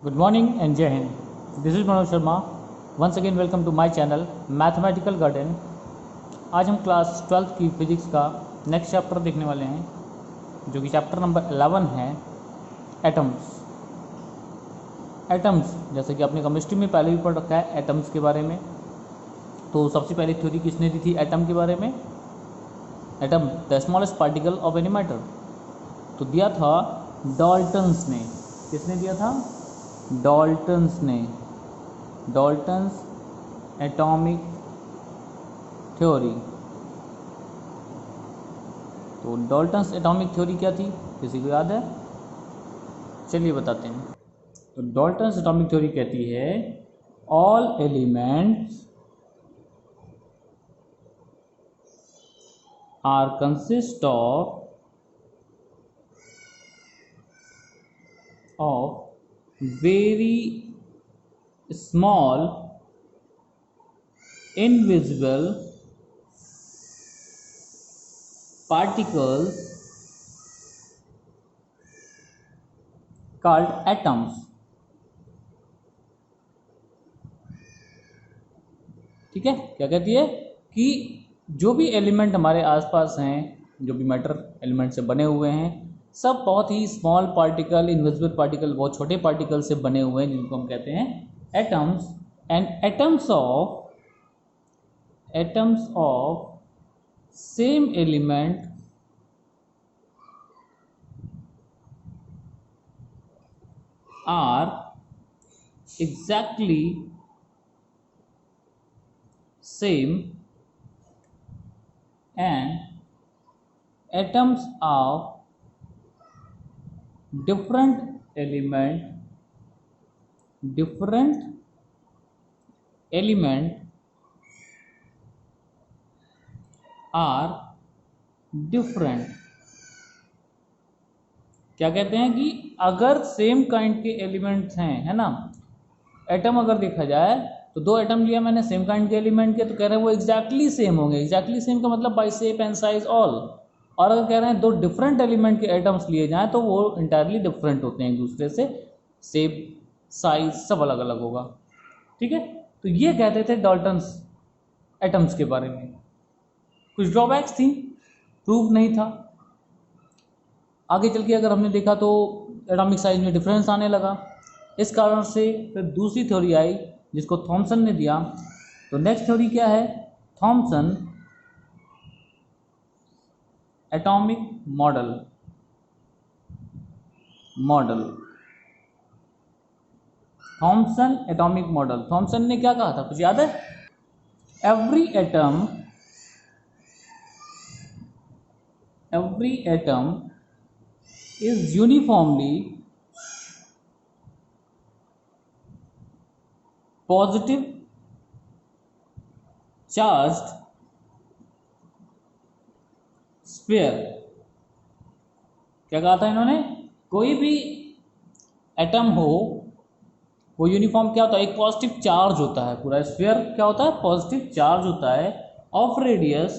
Good morning and Jai Hind. This is Manoj Sharma. Once again welcome to my channel Mathematical Garden. आज हम class 12th की physics का next chapter देखने वाले हैं जो कि चैप्टर नंबर 11 है एटम्स। एटम्स जैसे कि आपने केमिस्ट्री में पहले भी पढ़ रखा है एटम्स के बारे में। तो सबसे पहली थ्योरी किसने दी थी एटम के बारे में? Atom the smallest particle of any matter. तो दिया था डाल्टन्स ने। किसने दिया था? डाल्टन्स ने। Dalton's atomic theory. तो डाल्टन्स एटॉमिक थ्योरी क्या थी? किसी को याद है? चलिए बताते हैं। तो डाल्टन्स एटॉमिक थ्योरी कहती है all elements are consist of very small invisible particles called atoms। ठीक है, क्या कहती है कि जो भी एलिमेंट हमारे आसपास हैं, जो भी मैटर एलिमेंट से बने हुए हैं, सब बहुत ही स्मॉल पार्टिकल, इनविजिबल पार्टिकल, बहुत छोटे पार्टिकल से बने हुए हैं जिनको हम कहते हैं atoms. And atoms of same element are exactly same and atoms of different element are different। क्या कहते हैं कि अगर सेम काइंड के एलिमेंट्स हैं, है ना, एटम अगर देखा जाए तो दो एटम लिया मैंने सेम काइंड के एलिमेंट के, तो कह रहे हैं वो एग्जैक्टली सेम होंगे। एग्जैक्टली सेम का मतलब by shape and size all. और अगर कह रहे हैं दो डिफरेंट एलिमेंट के एटम्स लिए जाएं तो वो इंटायरली डिफरेंट होते हैं एक दूसरे से, शेप साइज सब अलग अलग होगा। ठीक है, तो ये कहते थे डाल्टन्स एटम्स के बारे में। कुछ ड्रॉबैक्स थी, प्रूफ नहीं था। आगे चल के अगर हमने देखा तो एटॉमिक साइज में डिफरेंस आने लगा। इस कारण से फिर दूसरी थ्योरी आई जिसको थॉमसन ने दिया। तो नेक्स्ट थ्योरी क्या है? Thomson atomic model. Thomson atomic model. Thomson ने क्या कहा था, कुछ याद है? Every atom is uniformly positive charged sphere. क्या कहा था इन्होंने? कोई भी एटम हो वो यूनिफॉर्म क्या होता है? एक पॉजिटिव चार्ज होता है। पूरा स्फीयर क्या होता है? पॉजिटिव चार्ज होता है of radius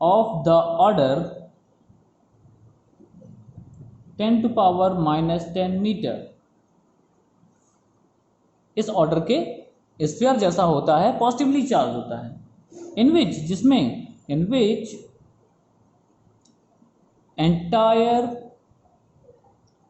of the order 10⁻⁻10 metre. इस ऑर्डर के स्फीयर जैसा होता है, पॉजिटिवली चार्ज होता है। In which entire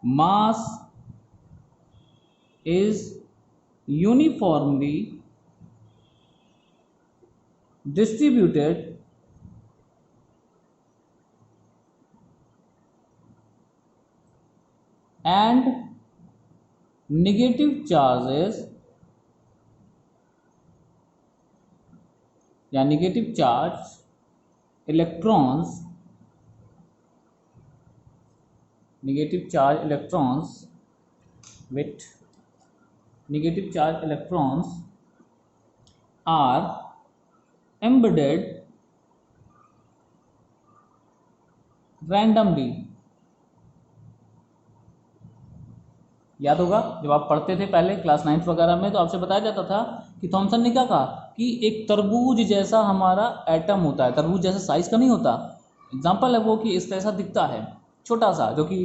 mass is uniformly distributed and negative charges या negative charge electrons with negative charge electrons are embedded randomly। याद होगा जब आप पढ़ते थे पहले क्लास 9th वगैरह में, तो आपसे बताया जाता था कि थॉमसन ने क्या कहा कि एक तरबूज जैसा हमारा एटम होता है। तरबूज जैसा साइज का नहीं होता, एग्जाम्पल है वो कि इस तरह दिखता है, छोटा सा, जो कि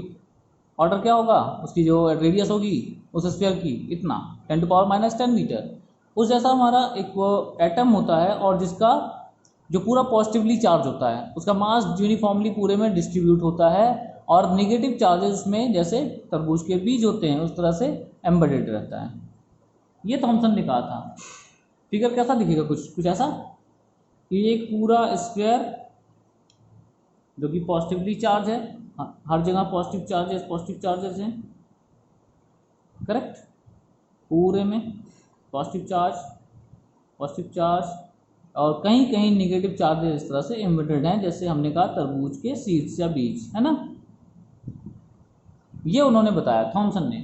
ऑर्डर क्या होगा, उसकी जो रेडियस होगी उस स्फीयर की इतना 10⁻⁻10 मीटर। उस जैसा हमारा एक वो एटम होता है और जिसका जो पूरा पॉजिटिवली चार्ज होता है उसका मास यूनिफॉर्मली पूरे में डिस्ट्रीब्यूट होता है और निगेटिव चार्जेस में जैसे तरबूज के बीज होते हैं उस तरह से एम्बेडेड रहता है। ये थॉमसन ने कहा था। फिगर कैसा दिखेगा, कुछ कुछ ऐसा, ये एक पूरा स्फीयर जो कि पॉजिटिवली चार्ज है, हर जगह पॉजिटिव चार्जेस हैं, करेक्ट, पूरे में पॉजिटिव चार्ज और कहीं कहीं निगेटिव चार्जेस इस तरह से एम्बेडेड हैं, जैसे हमने कहा तरबूज के सीड्स या बीज, है ना। ये उन्होंने बताया, थॉमसन ने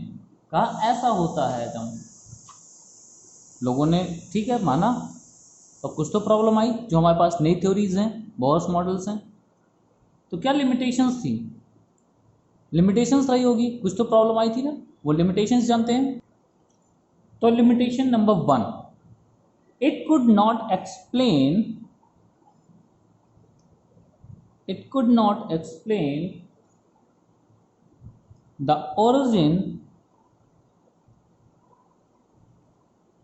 कहा ऐसा होता है एटम। लोगों ने ठीक है माना, और कुछ तो प्रॉब्लम आई, जो हमारे पास नई थ्योरीज हैं, बोहर्स मॉडल्स हैं, तो क्या लिमिटेशंस थी, लिमिटेशंस रही होगी, कुछ तो प्रॉब्लम आई थी ना, वो लिमिटेशंस जानते हैं। तो limitation number 1, it could not explain the origin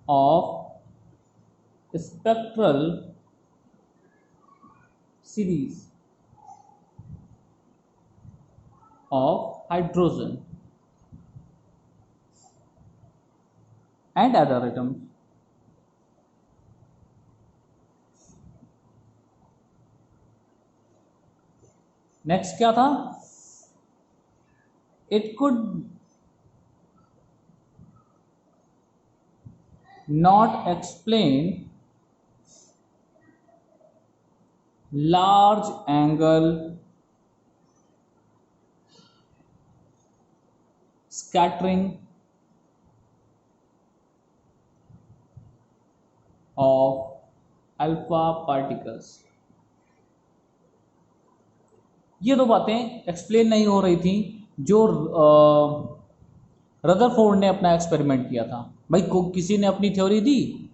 of spectral series of hydrogen and other atoms। Next क्या था, it could not explain large angle scattering of alpha particles। ये दो बातें एक्सप्लेन नहीं हो रही थी जो रदरफोर्ड ने अपना एक्सपेरिमेंट किया था। भाई किसी ने अपनी थ्योरी दी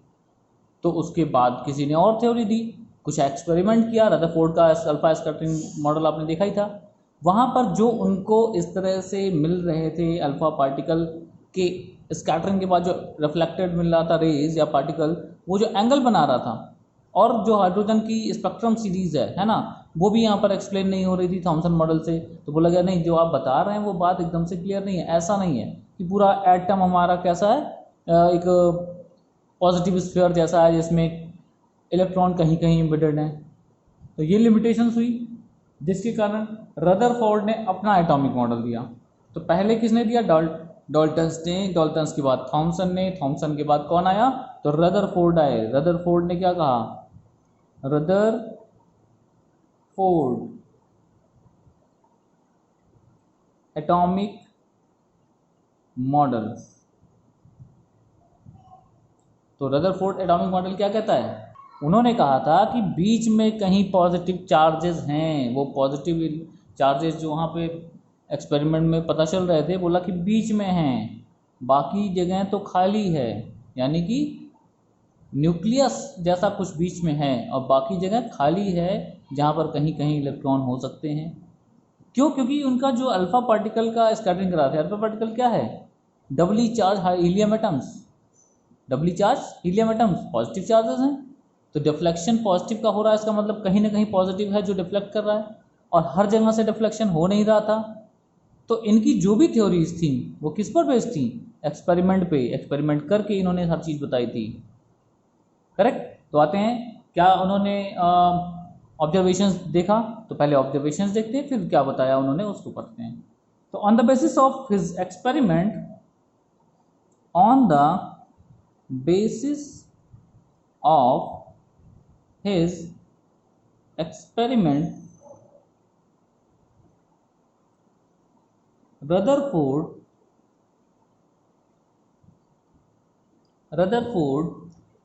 तो उसके बाद किसी ने और थ्योरी दी, कुछ एक्सपेरिमेंट किया, रदरफोर्ड का अल्फा स्कैटरिंग मॉडल आपने देखा ही था। वहाँ पर जो उनको इस तरह से मिल रहे थे अल्फा पार्टिकल के स्कैटरिंग के बाद जो रिफ्लेक्टेड मिल रहा था रेज या पार्टिकल, वो जो एंगल बना रहा था, और जो हाइड्रोजन की स्पेक्ट्रम सीरीज है ना, वो भी यहाँ पर एक्सप्लेन नहीं हो रही थी थॉमसन मॉडल से। तो बोला गया नहीं, जो आप बता रहे हैं वो बात एकदम से क्लियर नहीं है। ऐसा नहीं है कि पूरा एटम हमारा कैसा है, एक पॉजिटिव स्फीयर जैसा है जिसमें इलेक्ट्रॉन कहीं कहीं एम्बेडेड हैं। तो ये लिमिटेशंस हुई, जिसके कारण रदरफोर्ड ने अपना एटॉमिक मॉडल दिया। तो पहले किसने दिया, डाल्टन्स ने, डाल्टन्स के बाद थॉमसन ने, थॉमसन के बाद कौन आया, तो रदरफोर्ड आए। रदरफोर्ड ने क्या कहा, रदरफोर्ड एटॉमिक मॉडल। तो रदरफोर्ड एटॉमिक मॉडल क्या कहता है, उन्होंने कहा था कि बीच में कहीं पॉजिटिव चार्जेस हैं, वो पॉजिटिव चार्जेस जो वहाँ पे एक्सपेरिमेंट में पता चल रहे थे, बोला कि बीच में हैं, बाकी जगह तो खाली है, यानी कि न्यूक्लियस जैसा कुछ बीच में है और बाकी जगह खाली है जहाँ पर कहीं कहीं इलेक्ट्रॉन हो सकते हैं। क्यों, क्योंकि उनका जो अल्फा पार्टिकल का स्कैटरिंग करा था, अल्फा पार्टिकल क्या है, doubly charge helium atoms, doubly charge helium atoms positive charges हैं। तो डिफ्लेक्शन पॉजिटिव का हो रहा है, इसका मतलब कहीं ना कहीं पॉजिटिव है जो डिफ्लेक्ट कर रहा है, और हर जगह से डिफ्लेक्शन हो नहीं रहा था। तो इनकी जो भी थ्योरीज थी वो किस पर बेस्ड थी, एक्सपेरिमेंट पे, एक्सपेरिमेंट करके इन्होंने हर चीज़ बताई थी, करेक्ट। तो आते हैं क्या उन्होंने ऑब्जर्वेशंस देखा, तो पहले ऑब्जर्वेशंस देखते हैं, फिर क्या बताया उन्होंने उसको पढ़ते हैं। तो on the basis of his experiment, on the basis of his experiment, Rutherford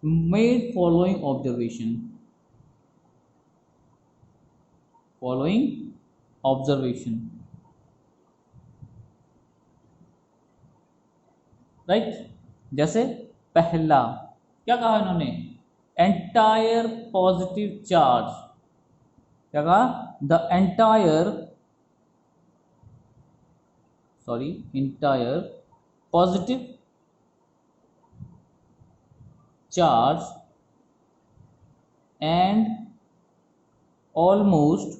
made following observation, right. जैसे पहला क्या कहा इन्होंने, एंटायर पॉजिटिव चार्ज, क्या कहा, the entire positive charge and almost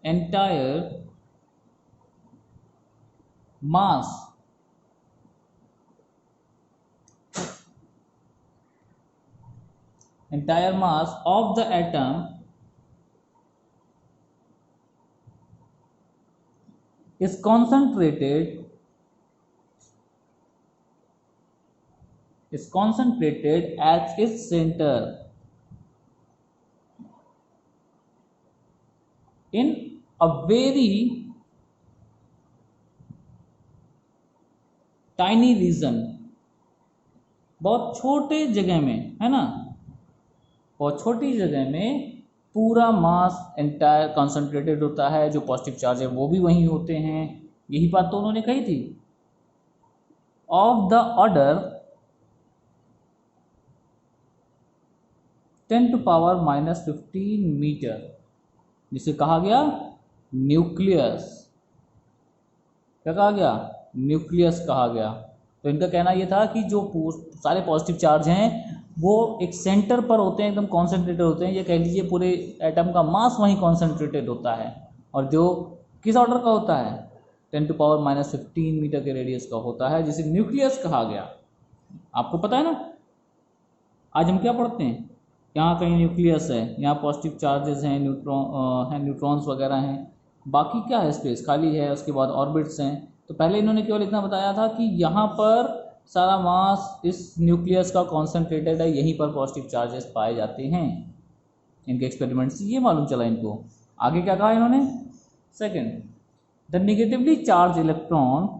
entire mass of the atom is concentrated at its center in a very tiny region, बहुत छोटे जगह में, है ना, बहुत छोटी जगह में पूरा मास एंटायर कॉन्सेंट्रेटेड होता है, जो पॉजिटिव चार्ज है वो भी वहीं होते हैं। यही बात तो उन्होंने कही थी। ऑफ द ऑर्डर 10⁻⁻15 मीटर, जिसे कहा गया न्यूक्लियस। क्या कहा गया? न्यूक्लियस कहा गया। तो इनका कहना यह था कि जो सारे पॉजिटिव चार्ज हैं वो एक सेंटर पर होते हैं, एकदम कॉन्सेंट्रेटेड होते हैं। ये कह लीजिए पूरे एटम का मास वहीं कॉन्सेंट्रेटेड होता है, और जो किस ऑर्डर का होता है? 10⁻⁻15 मीटर के रेडियस का होता है, जिसे न्यूक्लियस कहा गया। आपको पता है ना, आज हम क्या पढ़ते हैं? यहाँ कहीं न्यूक्लियस है, यहाँ पॉजिटिव चार्जेस हैं, न्यूट्रॉन्स वगैरह हैं, बाकी क्या है? स्पेस खाली है, उसके बाद ऑर्बिट्स हैं। तो पहले इन्होंने केवल इतना बताया था कि यहाँ पर सारा मास इस न्यूक्लियस का कॉन्सेंट्रेटेड है, यहीं पर पॉजिटिव चार्जेस पाए जाते हैं। इनके एक्सपेरिमेंट से ये मालूम चला इनको। आगे क्या कहा इन्होंने? Second, the negatively charge electron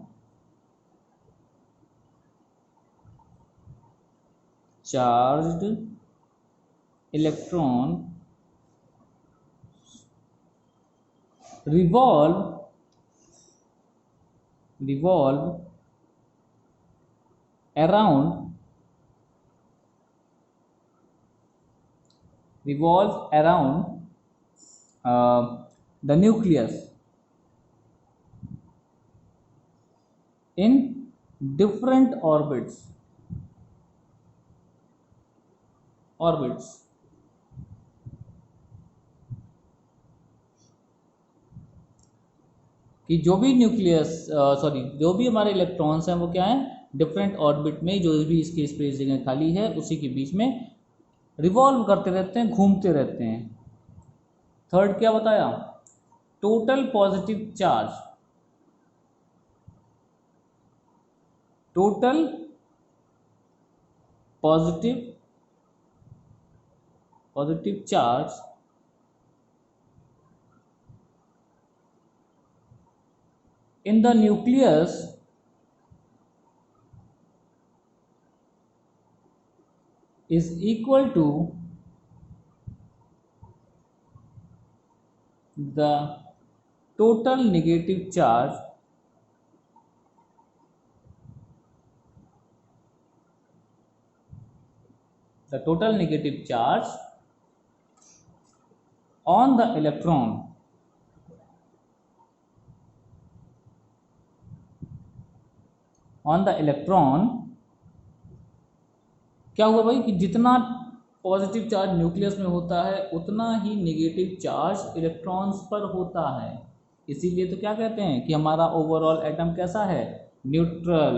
revolve around the nucleus in different orbits कि जो भी जो भी हमारे इलेक्ट्रॉन्स हैं वो क्या है? डिफरेंट ऑर्बिट में, जो भी इसकी स्पेस जगह खाली है उसी के बीच में रिवॉल्व करते रहते हैं, घूमते रहते हैं। थर्ड क्या बताया? Total positive charge in the nucleus is equal to the total negative charge on the electron क्या हुआ भाई कि जितना पॉजिटिव चार्ज न्यूक्लियस में होता है उतना ही नेगेटिव चार्ज इलेक्ट्रॉन्स पर होता है। इसीलिए तो क्या कहते हैं कि हमारा ओवरऑल एटम कैसा है? न्यूट्रल।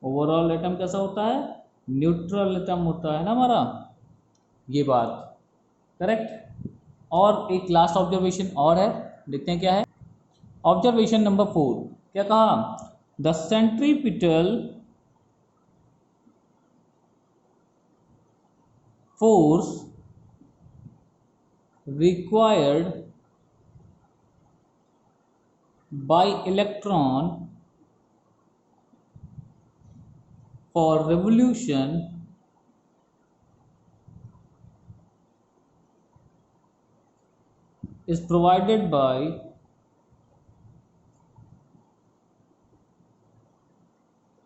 ओवरऑल एटम कैसा होता है? न्यूट्रल एटम होता है ना हमारा। ये बात करेक्ट। और एक लास्ट ऑब्जर्वेशन और है, देखते हैं क्या है। ऑब्जर्वेशन नंबर 4 क्या कहा? The centripetal force required by electron for revolution is provided by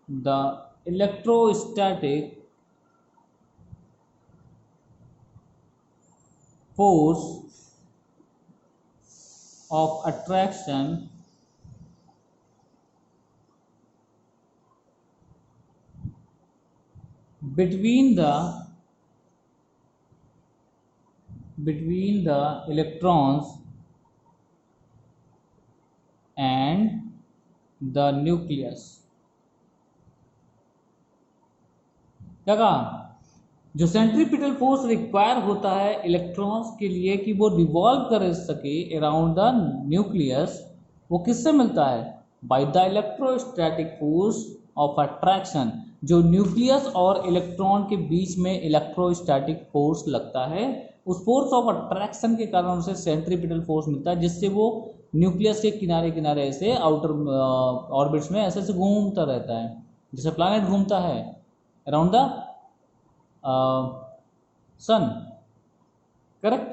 the electrostatic force of attraction between the electrons and the nucleus। क्या कहा? जो सेंट्रीपिटल फोर्स रिक्वायर होता है इलेक्ट्रॉन्स के लिए कि वो रिवॉल्व कर सके अराउंड द न्यूक्लियस, वो किससे मिलता है? By the electrostatic force of attraction. जो न्यूक्लियस और इलेक्ट्रॉन के बीच में इलेक्ट्रोस्टैटिक फोर्स लगता है, उस फोर्स ऑफ अट्रैक्शन के कारण उसे सेंट्रीपिटल फोर्स मिलता है, जिससे वो न्यूक्लियस के किनारे किनारे ऐसे आउटर ऑर्बिट्स में ऐसे ऐसे घूमता रहता है, जैसे प्लैनेट घूमता है अराउंड द सन। करेक्ट।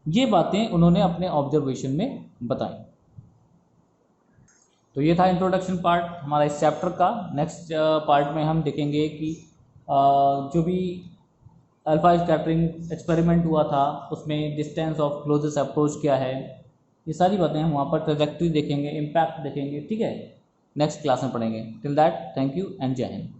ये बातें उन्होंने अपने ऑब्जर्वेशन में बताई। तो ये था इंट्रोडक्शन पार्ट हमारा इस चैप्टर का। नेक्स्ट पार्ट में हम देखेंगे कि जो भी अल्फा स्कैटरिंग एक्सपेरिमेंट हुआ था उसमें डिस्टेंस ऑफ क्लोजेस्ट अप्रोच क्या है, ये सारी बातें हम वहाँ पर ट्रैजेक्टरी देखेंगे, इम्पैक्ट देखेंगे। ठीक है, नेक्स्ट क्लास में पढ़ेंगे। Till that, thank you and जय हिंद।